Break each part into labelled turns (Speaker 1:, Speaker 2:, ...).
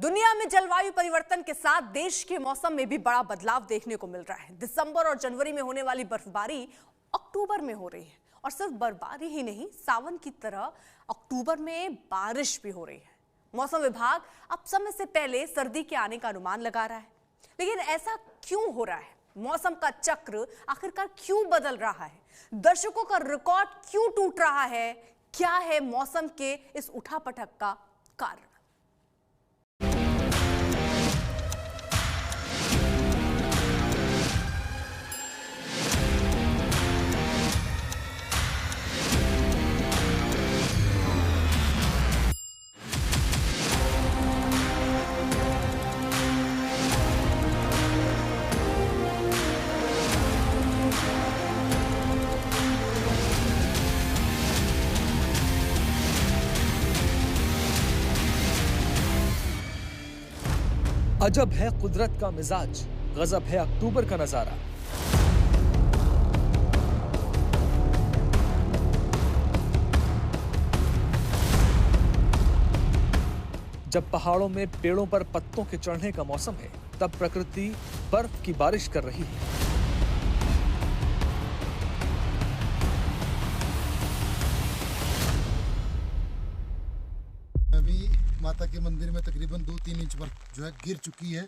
Speaker 1: दुनिया में जलवायु परिवर्तन के साथ देश के मौसम में भी बड़ा बदलाव देखने को मिल रहा है। दिसंबर और जनवरी में होने वाली बर्फबारी अक्टूबर में हो रही है और सिर्फ बर्फबारी ही नहीं, सावन की तरह अक्टूबर में बारिश भी हो रही है। मौसम विभाग अब समय से पहले सर्दी के आने का अनुमान लगा रहा है, लेकिन ऐसा क्यों हो रहा है? मौसम का चक्र आखिरकार क्यों बदल रहा है? दर्शकों का रिकॉर्ड क्यों टूट रहा है? क्या है मौसम के इस उठापटक का कारण?
Speaker 2: अजब है कुदरत का मिजाज, गजब है अक्टूबर का नजारा। जब पहाड़ों में पेड़ों पर पत्तों के चढ़ने का मौसम है, तब प्रकृति बर्फ की बारिश कर रही है।
Speaker 3: अभी माता के मंदिर में तकरीबन 2-3 इंच बर्फ जो है गिर चुकी है।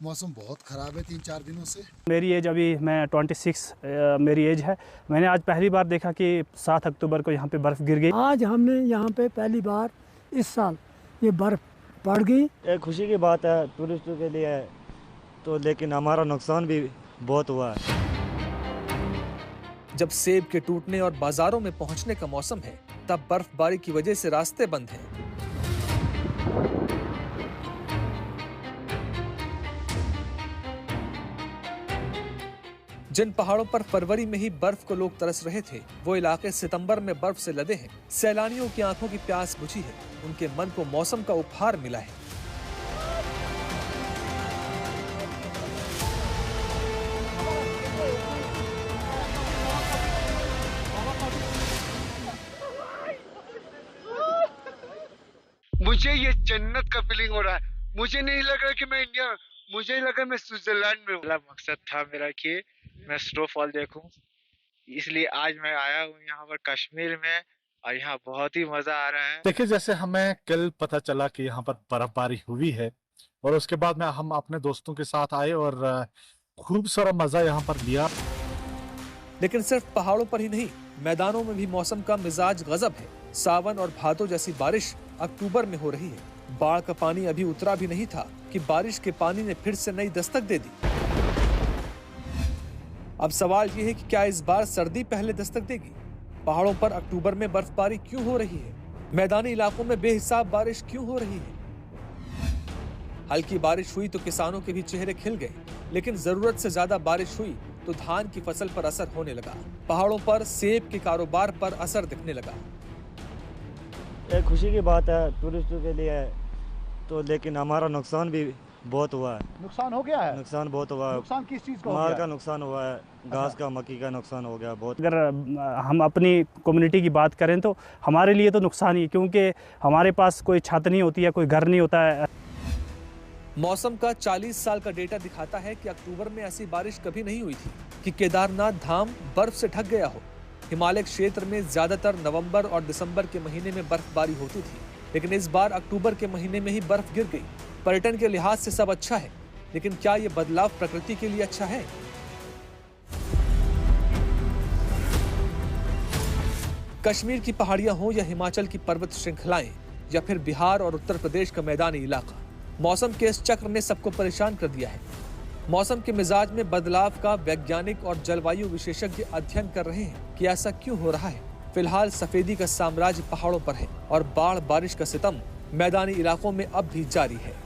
Speaker 3: मौसम बहुत ख़राब है 3-4 दिनों से।
Speaker 4: मेरी एज अभी मैं 26 मेरी एज है। मैंने आज पहली बार देखा कि 7 अक्टूबर को यहाँ पे बर्फ़ गिर गई।
Speaker 5: आज हमने यहाँ पे पहली बार इस साल ये बर्फ़ पड़ गई।
Speaker 6: एक खुशी की बात है टूरिस्टों के लिए, तो लेकिन हमारा नुकसान भी बहुत हुआ है।
Speaker 2: जब सेब के टूटने और बाजारों में पहुंचने का मौसम है, तब बर्फबारी की वजह से रास्ते बंद हैं। जिन पहाड़ों पर फरवरी में ही बर्फ को लोग तरस रहे थे, वो इलाके सितंबर में बर्फ से लदे हैं। सैलानियों की आंखों की प्यास बुझी है, उनके मन को मौसम का उपहार मिला है।
Speaker 7: मुझे ये जन्नत का फीलिंग हो रहा है। मुझे नहीं लग रहा कि मैं इंडिया, मुझे लगा मैं स्विट्जरलैंड में हूँ। मकसद था मेरा कि मैं स्नोफॉल देखूं, इसलिए आज मैं आया हूँ यहाँ पर कश्मीर में, और यहाँ बहुत ही मजा आ रहा है।
Speaker 8: देखिए, जैसे हमें कल पता चला कि यहाँ पर बर्फबारी हुई है, और उसके बाद में हम अपने दोस्तों के साथ आए और खूब सारा मजा यहाँ पर लिया।
Speaker 2: लेकिन सिर्फ पहाड़ों पर ही नहीं, मैदानों में भी मौसम का मिजाज गजब है। सावन और भादो जैसी बारिश अक्टूबर में हो रही है। बाढ़ का पानी अभी उतरा भी नहीं था कि बारिश के पानी ने फिर से नई दस्तक दे दी। अब सवाल ये है कि क्या इस बार सर्दी पहले दस्तक देगी? पहाड़ों पर अक्टूबर में बर्फबारी क्यों हो रही है? मैदानी इलाकों में बेहिसाब बारिश क्यों हो रही है? हल्की बारिश हुई तो किसानों के भी चेहरे खिल गए, लेकिन जरूरत से ज्यादा बारिश हुई तो धान की फसल पर असर होने लगा। पहाड़ों पर सेब के कारोबार पर असर दिखने लगा।
Speaker 6: एक खुशी की बात है टूरिस्टों के लिए, तो लेकिन हमारा नुकसान भी बहुत हुआ है।
Speaker 8: नुकसान हो गया है?
Speaker 6: नुकसान बहुत हुआ है।
Speaker 8: नुकसान किस चीज का?
Speaker 6: माल का नुकसान हुआ है, घास का, मक्की का नुकसान हो गया बहुत।
Speaker 4: अगर हम अपनी कम्युनिटी की बात करें तो हमारे लिए तो नुकसान ही, क्योंकि हमारे पास कोई छत नहीं होती है, कोई घर नहीं होता है।
Speaker 2: मौसम का 40 साल का डेटा दिखाता है कि अक्टूबर में ऐसी बारिश कभी नहीं हुई थी कि केदारनाथ धाम बर्फ से ढक गया हो। हिमालय क्षेत्र में ज्यादातर नवंबर और दिसंबर के महीने में बर्फबारी होती थी, लेकिन इस बार अक्टूबर के महीने में ही बर्फ गिर गई। पर्यटन के लिहाज से सब अच्छा है, लेकिन क्या ये बदलाव प्रकृति के लिए अच्छा है? कश्मीर की पहाड़ियां हो या हिमाचल की पर्वत श्रृंखलाएं या फिर बिहार और उत्तर प्रदेश का मैदानी इलाका, मौसम के इस चक्र ने सबको परेशान कर दिया है। मौसम के मिजाज में बदलाव का वैज्ञानिक और जलवायु विशेषज्ञ अध्ययन कर रहे हैं कि ऐसा क्यों हो रहा है। फिलहाल सफेदी का साम्राज्य पहाड़ों पर है और बाढ़ बारिश का सितम मैदानी इलाकों में अब भी जारी है।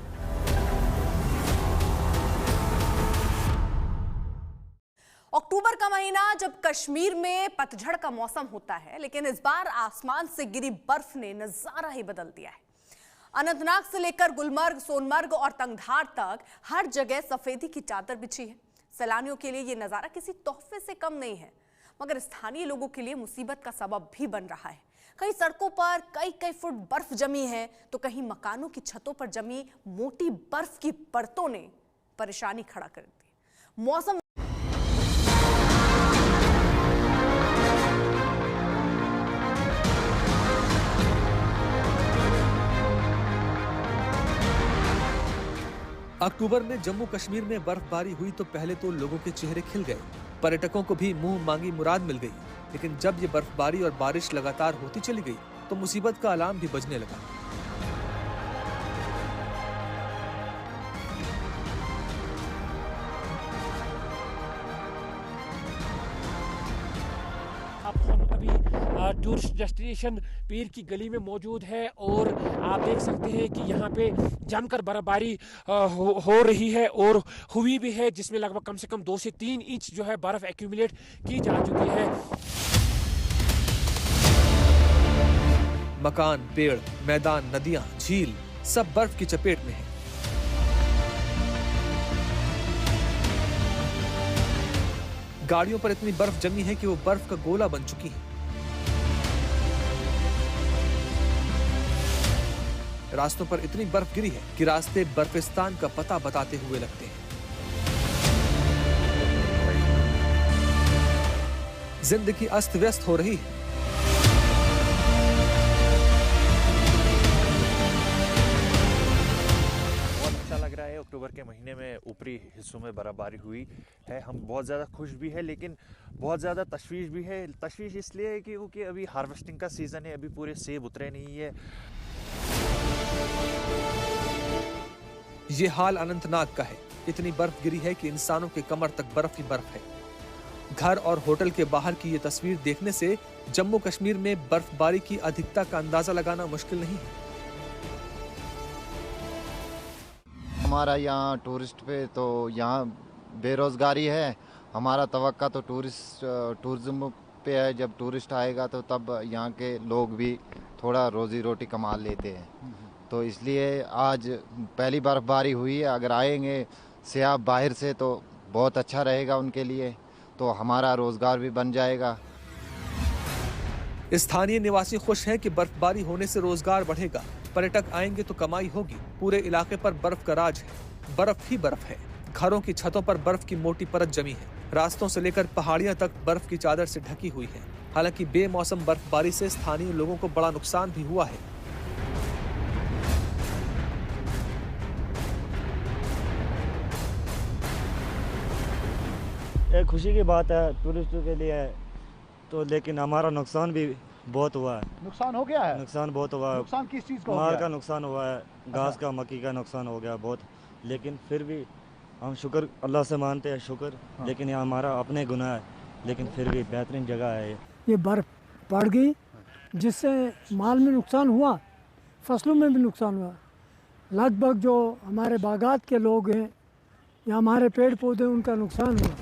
Speaker 1: अक्टूबर का महीना जब कश्मीर में पतझड़ का मौसम होता है, लेकिन इस बार आसमान से गिरी बर्फ ने नजारा ही बदल दिया है। अनंतनाग से लेकर गुलमर्ग, सोनमर्ग और तंगधार तक हर जगह सफेदी की चादर बिछी है। सैलानियों के लिए ये नजारा किसी तोहफे से कम नहीं है, मगर स्थानीय लोगों के लिए मुसीबत का सबब भी बन रहा है। कहीं सड़कों पर कई कई फुट बर्फ जमी है तो कहीं मकानों की छतों पर जमी मोटी बर्फ की परतों ने परेशानी खड़ा कर दी। मौसम
Speaker 2: अक्टूबर में जम्मू कश्मीर में बर्फबारी हुई तो पहले तो लोगों के चेहरे खिल गए, पर्यटकों को भी मुंह मांगी मुराद मिल गई। लेकिन जब ये बर्फबारी और बारिश लगातार होती चली गई तो मुसीबत का अलार्म भी बजने लगा।
Speaker 9: अब हम अभी टूरिस्ट डेस्टिनेशन पीर की गली में मौजूद है और आप देख सकते हैं कि यहाँ पे जमकर बर्फबारी हो रही है और हुई भी है, जिसमें लगभग कम से कम 2 से 3 इंच जो है बर्फ एक्यूमुलेट की जा चुकी है।
Speaker 2: मकान, पेड़, मैदान, नदियां, झील सब बर्फ की चपेट में है। गाड़ियों पर इतनी बर्फ जमी है कि वो बर्फ का गोला बन चुकी है। रास्तों पर इतनी बर्फ गिरी है कि रास्ते बर्फिस्तान का पता बताते हुए लगते हैं। जिंदगी अस्त व्यस्त हो रही है।
Speaker 10: लग रहा है अक्टूबर के महीने में ऊपरी हिस्सों में बर्फबारी हुई है। हम बहुत ज़्यादा खुश भी है लेकिन बहुत ज़्यादा तशवीश भी है। तशवीश इसलिए है क्योंकि अभी हार्वेस्टिंग का सीज़न है, अभी पूरे सेब उतरे नहीं है।
Speaker 2: ये हाल अनंतनाग का है। इतनी बर्फ गिरी है कि इंसानों के कमर तक बर्फ ही बर्फ है। घर और होटल के बाहर की ये तस्वीर देखने से जम्मू कश्मीर में बर्फबारी की अधिकता का अंदाजा लगाना मुश्किल नहीं है।
Speaker 11: हमारा यहाँ टूरिस्ट पे तो यहाँ बेरोज़गारी है। हमारा तवक्का तो टूरिज़्म पे है। जब टूरिस्ट आएगा तो तब यहाँ के लोग भी थोड़ा रोज़ी रोटी कमा लेते हैं। तो इसलिए आज पहली बर्फबारी हुई है। अगर आएंगे सियाह बाहर से तो बहुत अच्छा रहेगा उनके लिए, तो हमारा रोज़गार भी बन जाएगा।
Speaker 2: स्थानीय निवासी खुश हैं कि बर्फबारी होने से रोजगार बढ़ेगा। पर्यटक आएंगे तो कमाई होगी। पूरे इलाके पर बर्फ का राज है। बर्फ ही बर्फ है। घरों की छतों पर बर्फ की मोटी परत जमी है। रास्तों से लेकर पहाड़ियां तक बर्फ की चादर से ढकी हुई है। हालांकि बेमौसम बर्फबारी से स्थानीय लोगों को बड़ा नुकसान भी हुआ है।
Speaker 6: एक खुशी की बात है टूरिस्टों के लिए, तो लेकिन हमारा नुकसान भी बहुत हुआ है।
Speaker 12: नुकसान हो गया है?
Speaker 6: नुकसान बहुत हुआ है।
Speaker 12: नुकसान किस चीज़ का हो
Speaker 6: माल
Speaker 12: गया?
Speaker 6: का नुकसान हुआ है, घास का, मक्की का नुकसान हो गया बहुत। लेकिन फिर भी हम शुक्र अल्लाह से मानते हैं, शुक्र। लेकिन ये हमारा अपने गुनाह है, लेकिन फिर भी बेहतरीन जगह है
Speaker 5: ये बर्फ़ पड़ गई जिससे माल में नुकसान हुआ, फसलों में भी नुकसान हुआ। लगभग जो हमारे बागात के लोग हैं या हमारे पेड़ पौधे, उनका नुकसान हुआ।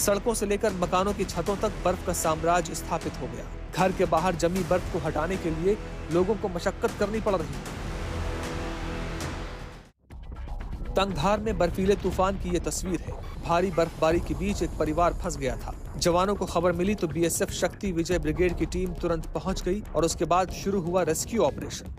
Speaker 2: सड़कों से लेकर मकानों की छतों तक बर्फ का साम्राज्य स्थापित हो गया। घर के बाहर जमी बर्फ को हटाने के लिए लोगों को मशक्कत करनी पड़ रही है। तंगधार में बर्फीले तूफान की ये तस्वीर है। भारी बर्फबारी के बीच एक परिवार फंस गया था। जवानों को खबर मिली तो बीएसएफ शक्ति विजय ब्रिगेड की टीम तुरंत पहुंच गई और उसके बाद शुरू हुआ रेस्क्यू ऑपरेशन।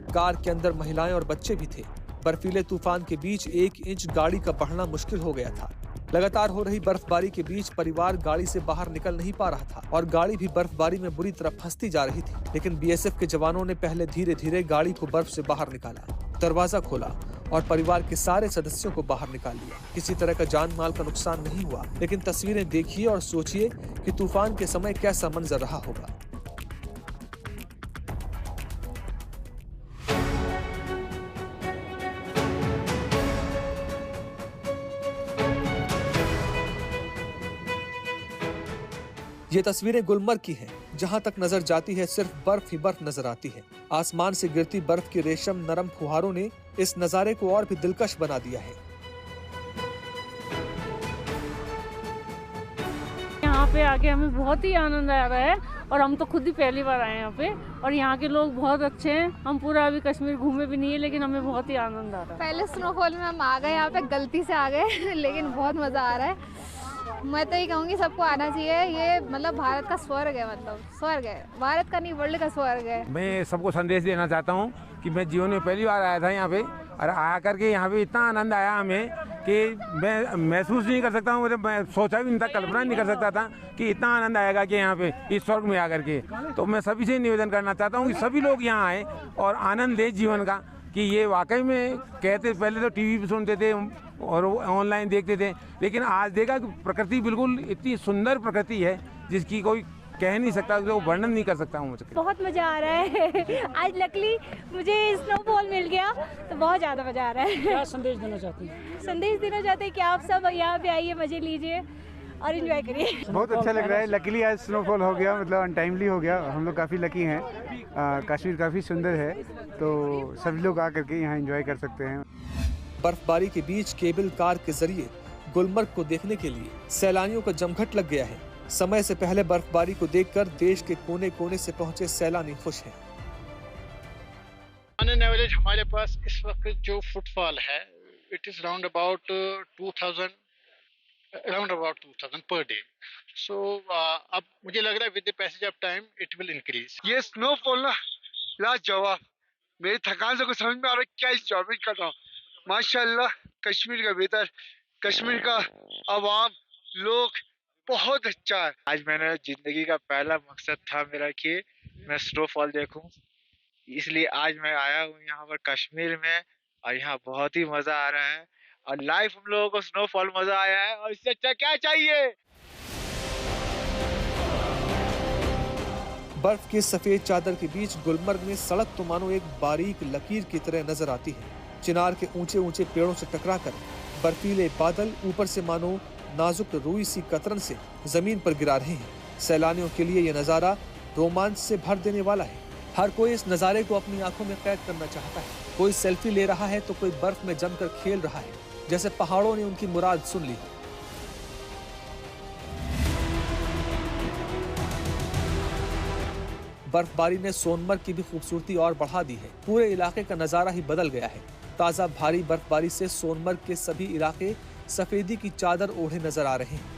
Speaker 2: कार के अंदर महिलाएं और बच्चे भी थे। बर्फीले तूफान के बीच 1 इंच गाड़ी का बढ़ना मुश्किल हो गया था। लगातार हो रही बर्फबारी के बीच परिवार गाड़ी से बाहर निकल नहीं पा रहा था और गाड़ी भी बर्फबारी में बुरी तरह फंसती जा रही थी। लेकिन बीएसएफ के जवानों ने पहले धीरे धीरे गाड़ी को बर्फ से बाहर निकाला, दरवाजा खोला और परिवार के सारे सदस्यों को बाहर निकाल लिया। किसी तरह का जान माल का नुकसान नहीं हुआ, लेकिन तस्वीरें देखिए और सोचिए कि तूफान के समय कैसा मंजर रहा होगा। ये तस्वीरें गुलमर्ग की हैं, जहां तक नजर जाती है सिर्फ बर्फ ही बर्फ नजर आती है। आसमान से गिरती बर्फ की रेशम नरम फुहारों ने इस नजारे को और भी दिलकश बना दिया है।
Speaker 13: यहाँ पे आके हमें बहुत ही आनंद आ रहा है और हम तो खुद ही पहली बार आए हैं यहाँ पे, और यहाँ के लोग बहुत अच्छे हैं। हम पूरा अभी कश्मीर घूमे भी नहीं है, लेकिन हमें बहुत ही आनंद आ रहा है।
Speaker 14: पहले स्नोफॉल में हम आ गए, यहाँ पे गलती से आ गए लेकिन बहुत मज़ा आ रहा है।
Speaker 12: मैं तो ये कहूँगी सबको आना चाहिए। ये मतलब भारत का स्वर्ग है, मतलब स्वर्ग है, भारत का नहीं वर्ल्ड का स्वर्ग है।
Speaker 14: मैं सबको संदेश देना चाहता हूँ कि मैं जीवन में पहली बार आया था यहाँ पे, और आया करके यहाँ पे इतना आनंद आया हमें कि मैं महसूस नहीं कर सकता हूँ, मतलब मैं सोचा भी नहीं था, कल्पना नहीं कर सकता था कि इतना आनंद आएगा कि यहाँ पे इस स्वर्ग में आकर के। तो मैं सभी से निवेदन करना चाहता हूँ कि सभी लोग यहाँ आए और आनंद लें जीवन का, कि ये वाकई में कहते पहले तो टीवी पे सुनते थे और ऑनलाइन देखते थे, लेकिन आज देखा कि प्रकृति बिल्कुल इतनी सुंदर प्रकृति है जिसकी कोई कह नहीं सकता, वो वर्णन नहीं कर सकता हूँ मुझे।
Speaker 15: बहुत मज़ा आ रहा है। आज लकीली मुझे स्नोफॉल मिल गया तो बहुत ज़्यादा मज़ा आ रहा है।
Speaker 16: क्या संदेश देना चाहती हैं?
Speaker 15: संदेश देना चाहते हैं कि आप सब यहाँ पे आइए, मज़े लीजिए और एंजॉय करिए।
Speaker 17: बहुत अच्छा लग रहा है। लकीली आज स्नोफॉल हो गया, मतलब अनटाइमली हो गया। हम लोग काफ़ी लकी हैं। कश्मीर काफ़ी सुंदर है, तो सभी लोग आकर के यहाँ एंजॉय कर सकते हैं।
Speaker 2: बर्फबारी के बीच केबल कार के जरिए गुलमर्ग को देखने के लिए सैलानियों का जमघट लग गया है। समय से पहले बर्फबारी को देखकर देश के कोने कोने से पहुंचे सैलानी खुश हैं।
Speaker 18: ऑन एन एवरेज हमारे पास इस वक्त जो फुटफॉल है, it is round about 2000 per day. सो अब मुझे लग रहा है with the passage of time it will increase.
Speaker 7: ये स्नोफॉल ना लाजवाब, मेरी थकान से कुछ समझ में आ रहा है क्या एंजॉयमेंट कर रहा हूँ। माशाल्लाह, कश्मीर का वेदर, कश्मीर का आवाम, लोग बहुत अच्छा है। आज मैंने जिंदगी का पहला मकसद था मेरा कि मैं स्नोफॉल देखूं, इसलिए आज मैं आया हूँ यहाँ पर कश्मीर में, और यहाँ बहुत ही मजा आ रहा है। और लाइफ हम लोगों को स्नोफॉल मजा आया है, और इससे अच्छा क्या चाहिए।
Speaker 2: बर्फ के सफेद चादर के बीच गुलमर्ग में सड़क तो मानो एक बारीक लकीर की तरह नजर आती है। चिनार के ऊंचे ऊंचे पेड़ों से टकराकर बर्फीले बादल ऊपर से मानो नाजुक रुई सी कतरन से जमीन पर गिरा रहे हैं। सैलानियों के लिए यह नजारा रोमांच से भर देने वाला है। हर कोई इस नजारे को अपनी आंखों में कैद करना चाहता है। कोई सेल्फी ले रहा है तो कोई बर्फ में जमकर खेल रहा है, जैसे पहाड़ों ने उनकी मुराद सुन ली। बर्फबारी ने सोनमर्ग की भी खूबसूरती और बढ़ा दी है। पूरे इलाके का नजारा ही बदल गया है। ताजा भारी बर्फबारी से सोनमर्ग के सभी इलाके सफेदी की चादर ओढ़े नजर आ रहे हैं।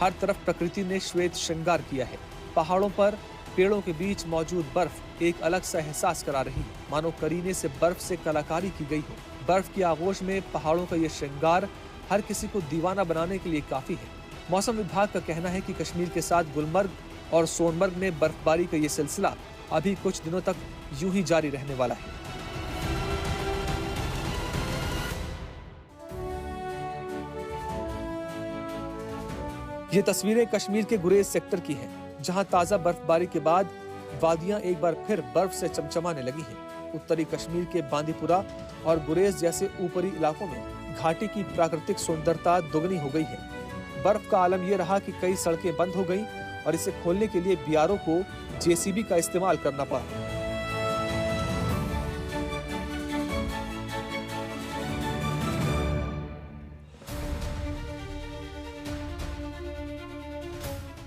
Speaker 2: हर तरफ प्रकृति ने श्वेत श्रृंगार किया है। पहाड़ों पर पेड़ों के बीच मौजूद बर्फ एक अलग सा एहसास करा रही है, मानो करीने से बर्फ से कलाकारी की गई हो। बर्फ की आगोश में पहाड़ों का ये श्रृंगार हर किसी को दीवाना बनाने के लिए काफी है। मौसम विभाग का कहना है कि कश्मीर के साथ गुलमर्ग और सोनमर्ग में बर्फबारी का ये सिलसिला अभी कुछ दिनों तक यूं ही जारी रहने वाला है। ये तस्वीरें कश्मीर के गुरेज सेक्टर की हैं, जहां ताजा बर्फबारी के बाद वादियां एक बार फिर बर्फ से चमचमाने लगी हैं। उत्तरी कश्मीर के बांदीपुरा और गुरेज जैसे ऊपरी इलाकों में घाटी की प्राकृतिक सुंदरता दोगुनी हो गई है। बर्फ का आलम यह रहा कि कई सड़कें बंद हो गईं और इसे खोलने के लिए बीआरओ को जेसीबी का इस्तेमाल करना पड़ा।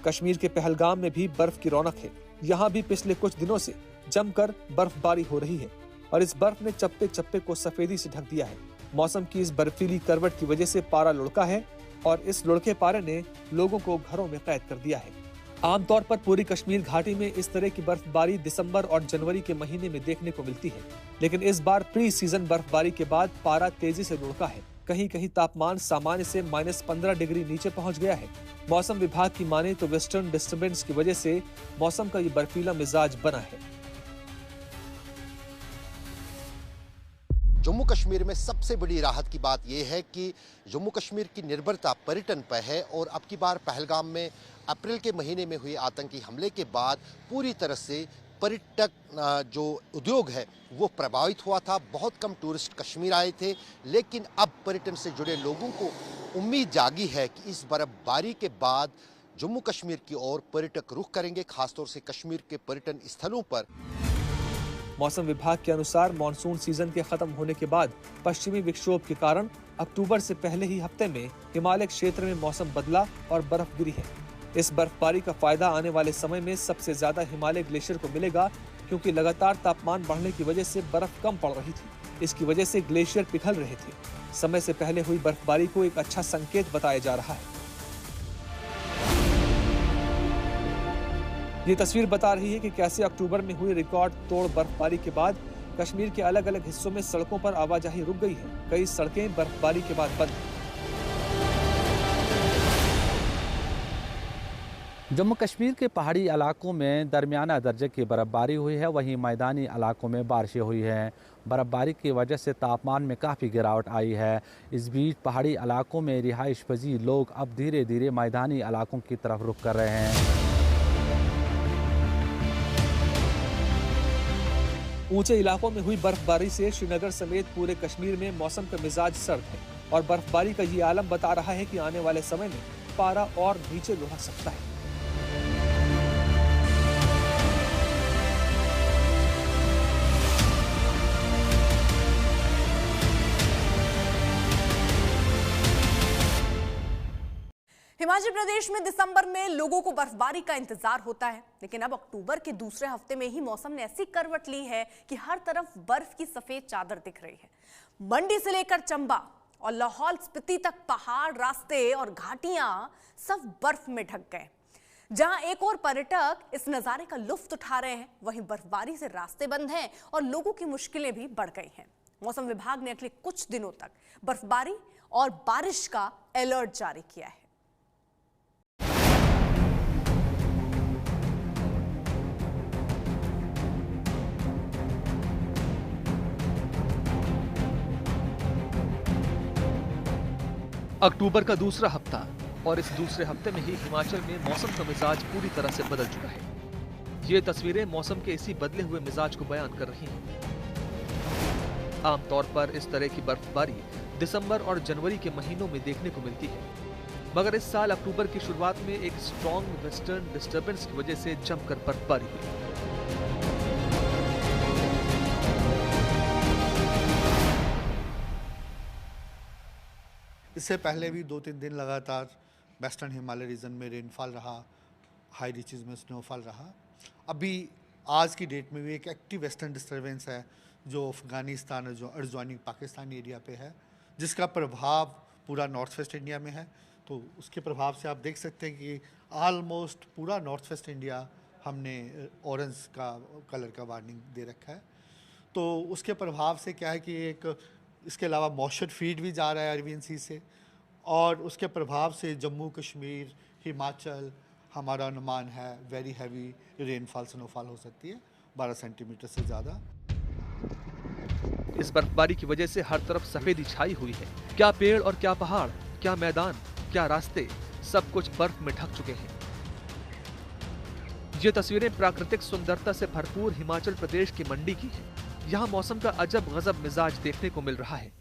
Speaker 2: कश्मीर के पहलगाम में भी बर्फ की रौनक है। यहाँ भी पिछले कुछ दिनों से जमकर बर्फबारी हो रही है और इस बर्फ ने चप्पे चप्पे को सफेदी से ढक दिया है। मौसम की इस बर्फीली करवट की वजह से पारा लुढ़का है और इस लुढ़के पारे ने लोगों को घरों में कैद कर दिया है। आमतौर पर पूरी कश्मीर घाटी में इस तरह की बर्फबारी दिसंबर और जनवरी के महीने में देखने को मिलती है, लेकिन इस बार प्री सीजन बर्फबारी के बाद पारा तेजी से लुढ़का है। कहीं कहीं तापमान सामान्य से -15 डिग्री नीचे पहुंच गया है। मौसम विभाग की माने तो वेस्टर्न डिस्टर्बेंस की वजह से मौसम का ये बर्फीला मिजाज बना है।
Speaker 19: जम्मू कश्मीर में सबसे बड़ी राहत की बात यह है कि जम्मू कश्मीर की निर्भरता पर्यटन पर है और अब की बार पहलगाम में अप्रैल के महीने में हुए आतंकी हमले के बाद पूरी तरह से पर्यटक जो उद्योग है वो प्रभावित हुआ था। बहुत कम टूरिस्ट कश्मीर आए थे, लेकिन अब पर्यटन से जुड़े लोगों को उम्मीद जागी है कि इस बर्फबारी के बाद जम्मू कश्मीर की ओर पर्यटक रुख करेंगे, खासतौर से कश्मीर के पर्यटन स्थलों पर।
Speaker 2: मौसम विभाग के अनुसार मानसून सीजन के खत्म होने के बाद पश्चिमी विक्षोभ के कारण अक्टूबर से पहले ही हफ्ते में हिमालय क्षेत्र में मौसम बदला और बर्फ गिरी है। इस बर्फबारी का फायदा आने वाले समय में सबसे ज्यादा हिमालय ग्लेशियर को मिलेगा, क्योंकि लगातार तापमान बढ़ने की वजह से बर्फ कम पड़ रही थी। इसकी वजह से ग्लेशियर पिघल रहे थे। समय से पहले हुई बर्फबारी को एक अच्छा संकेत बताया जा रहा है। ये तस्वीर बता रही है कि कैसे अक्टूबर में हुई रिकॉर्ड तोड़ बर्फबारी के बाद कश्मीर के अलग अलग हिस्सों में सड़कों पर आवाजाही रुक गई है। कई सड़कें बर्फबारी के बाद बंद हैं।
Speaker 16: जम्मू कश्मीर के पहाड़ी इलाकों में दरमियाना दर्जे की बर्फबारी हुई है, वहीं मैदानी इलाकों में बारिशें हुई हैं। बर्फबारी की वजह से तापमान में काफ़ी गिरावट आई है। इस बीच पहाड़ी इलाकों में रिहाइश पजीर लोग अब धीरे धीरे मैदानी इलाकों की तरफ रुख कर रहे हैं।
Speaker 2: ऊंचे इलाकों में हुई बर्फबारी से श्रीनगर समेत पूरे कश्मीर में मौसम का मिजाज सर्द है और बर्फबारी का ये आलम बता रहा है कि आने वाले समय में पारा और नीचे लुढ़क सकता है।
Speaker 1: हिमाचल प्रदेश में दिसंबर में लोगों को बर्फबारी का इंतजार होता है, लेकिन अब अक्टूबर के दूसरे हफ्ते में ही मौसम ने ऐसी करवट ली है कि हर तरफ बर्फ की सफेद चादर दिख रही है। मंडी से लेकर चंबा और लाहौल स्पीति तक पहाड़, रास्ते और घाटियां सब बर्फ में ढक गए। जहां एक और पर्यटक इस नजारे का लुत्फ उठा रहे हैं, वहीं बर्फबारी से रास्ते बंद हैं और लोगों की मुश्किलें भी बढ़ गई हैं। मौसम विभाग ने अगले कुछ दिनों तक बर्फबारी और बारिश का अलर्ट जारी किया है।
Speaker 2: अक्टूबर का दूसरा हफ्ता और इस दूसरे हफ्ते में ही हिमाचल में मौसम का मिजाज पूरी तरह से बदल चुका है। ये तस्वीरें मौसम के इसी बदले हुए मिजाज को बयान कर रही हैं। आमतौर पर इस तरह की बर्फबारी दिसंबर और जनवरी के महीनों में देखने को मिलती है, मगर इस साल अक्टूबर की शुरुआत में एक स्ट्रॉन्ग वेस्टर्न डिस्टर्बेंस की वजह से जमकर बर्फबारी हुई।
Speaker 20: इससे पहले भी 2-3 दिन लगातार वेस्टर्न हिमालय रीजन में रेनफॉल रहा, हाई रीचेस में स्नोफॉल रहा। अभी आज की डेट में भी एक एक्टिव वेस्टर्न डिस्टर्बेंस है जो अफगानिस्तान और जो एडजॉइनिंग पाकिस्तान एरिया पे है, जिसका प्रभाव पूरा नॉर्थ वेस्ट इंडिया में है। तो उसके प्रभाव से आप देख सकते हैं कि ऑलमोस्ट पूरा नॉर्थ वेस्ट इंडिया हमने ऑरेंज का कलर का वार्निंग दे रखा है। तो उसके प्रभाव से क्या है कि एक इसके अलावा मॉइस्चर फीड भी जा रहा है अरबियन सी से, और उसके प्रभाव से जम्मू कश्मीर, हिमाचल, हमारा अनुमान है वेरी हैवी रेनफॉल, स्नोफॉल हो सकती है 12 सेंटीमीटर से ज़्यादा।
Speaker 2: इस बर्फबारी की वजह से हर तरफ सफेदी छाई हुई है। क्या पेड़ और क्या पहाड़, क्या मैदान, क्या रास्ते, सब कुछ बर्फ में ढक चुके हैं। ये तस्वीरें प्राकृतिक सुंदरता से भरपूर हिमाचल प्रदेश की मंडी की है। यहाँ मौसम का अजब गजब मिजाज देखने को मिल रहा है।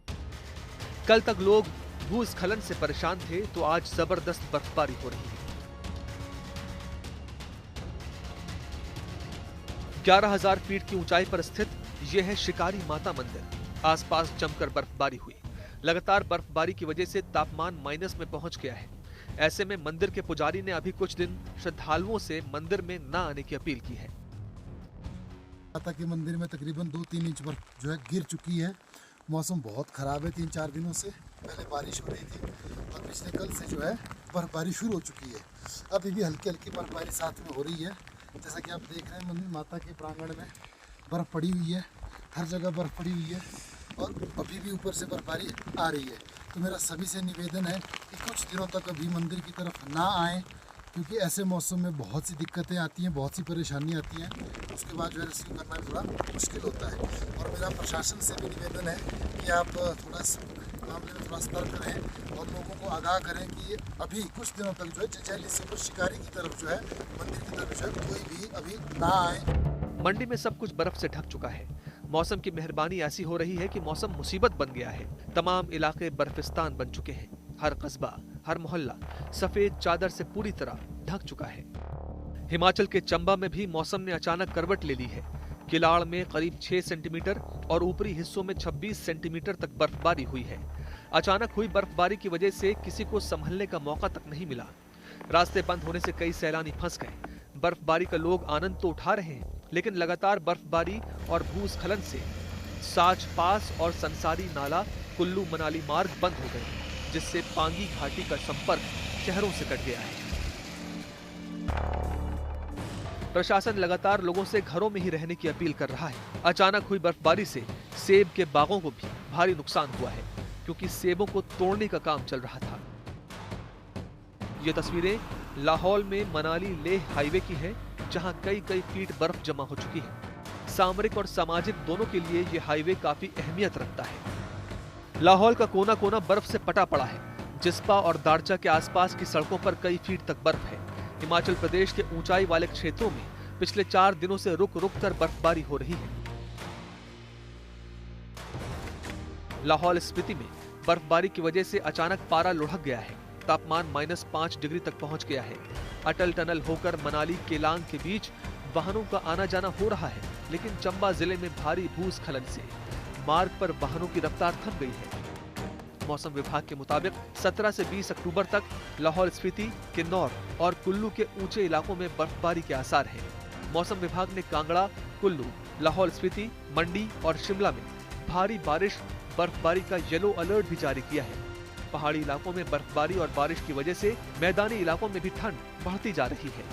Speaker 2: कल तक लोग भूस्खलन से परेशान थे, तो आज जबरदस्त बर्फबारी हो रही है। 11,000 फीट की ऊंचाई पर स्थित यह है शिकारी माता मंदिर। आसपास जमकर बर्फबारी हुई। लगातार बर्फबारी की वजह से तापमान माइनस में पहुंच गया है। ऐसे में मंदिर के पुजारी ने अभी कुछ दिन श्रद्धालुओं से मंदिर में न आने की अपील की है।
Speaker 3: माता के मंदिर में तकरीबन 2-3 इंच बर्फ जो है गिर चुकी है। मौसम बहुत ख़राब है। 3-4 दिनों से पहले बारिश हो रही थी और पिछले कल से जो है बर्फबारी शुरू हो चुकी है। अभी भी हल्की हल्की बर्फबारी साथ में हो रही है। जैसा कि आप देख रहे हैं मंदिर माता के प्रांगण में बर्फ़ पड़ी हुई है, हर जगह बर्फ़ पड़ी हुई है और अभी भी ऊपर से बर्फबारी आ रही है। तो मेरा सभी से निवेदन है कि कुछ दिनों तक अभी मंदिर की तरफ ना आएँ, क्योंकि ऐसे मौसम में बहुत सी दिक्कतें आती हैं, बहुत सी परेशानी आती हैं। उसके बाद जो है रिसीव करना थोड़ा मुश्किल होता है। और मेरा प्रशासन से भी निवेदन है कि आप थोड़ा मामले में थोड़ा सतर्क रहें और लोगों को आगाह करें कि अभी कुछ दिनों तक जो है चचैली से कुछ शिकारी की तरफ जो है मंदिर की तरफ जो है कोई भी अभी ना आए।
Speaker 2: मंडी में सब कुछ बर्फ से ढक चुका है। मौसम की मेहरबानी ऐसी हो रही है कि मौसम मुसीबत बन गया है। तमाम इलाके बर्फिस्तान बन चुके हैं। हर कस्बा, हर मोहल्ला सफेद चादर से पूरी तरह ढक चुका है। हिमाचल के चंबा में भी मौसम ने अचानक करवट ले ली है। किलाड़ में करीब 6 सेंटीमीटर और ऊपरी हिस्सों में 26 सेंटीमीटर तक बर्फबारी हुई है। अचानक हुई बर्फबारी की वजह से किसी को संभलने का मौका तक नहीं मिला। रास्ते बंद होने से कई सैलानी फंस गए। बर्फबारी का लोग आनंद तो उठा रहे हैं, लेकिन लगातार बर्फबारी और भूस्खलन से साच पास और संसारी नाला कुल्लू मनाली मार्ग बंद हो गए, जिससे पांगी घाटी का संपर्क शहरों से कट गया है। प्रशासन लगातार लोगों से घरों में ही रहने की अपील कर रहा है। अचानक हुई बर्फबारी से सेब के बागों को भी भारी नुकसान हुआ है, क्योंकि सेबों को तोड़ने का काम चल रहा था। ये तस्वीरें लाहौल में मनाली लेह हाईवे की हैं, जहां कई फीट बर्फ जमा हो चुकी है। सामरिक और सामाजिक दोनों के लिए ये हाईवे काफी अहमियत रखता है। लाहौल का कोना कोना बर्फ से पटा पड़ा है। जिस्पा और दारचा के आसपास की सड़कों पर कई फीट तक बर्फ है। हिमाचल प्रदेश के ऊंचाई वाले क्षेत्रों में पिछले 4 दिनों से रुक रुक कर बर्फबारी हो रही है। लाहौल स्पीति में बर्फबारी की वजह से अचानक पारा लुढ़क गया है। तापमान -5 डिग्री तक पहुंच गया है। अटल टनल होकर मनाली केलांग के बीच वाहनों का आना जाना हो रहा है, लेकिन चंबा जिले में भारी भूस्खलन से मार्ग पर वाहनों की रफ्तार थम गई है। मौसम विभाग के मुताबिक 17 से 20 अक्टूबर तक लाहौल स्पीति, किन्नौर और कुल्लू के ऊंचे इलाकों में बर्फबारी के आसार हैं। मौसम विभाग ने कांगड़ा, कुल्लू, लाहौल स्पीति, मंडी और शिमला में भारी बारिश बर्फबारी का येलो अलर्ट भी जारी किया है। पहाड़ी इलाकों में बर्फबारी और बारिश की वजह से मैदानी इलाकों में भी ठंड बढ़ती जा रही है।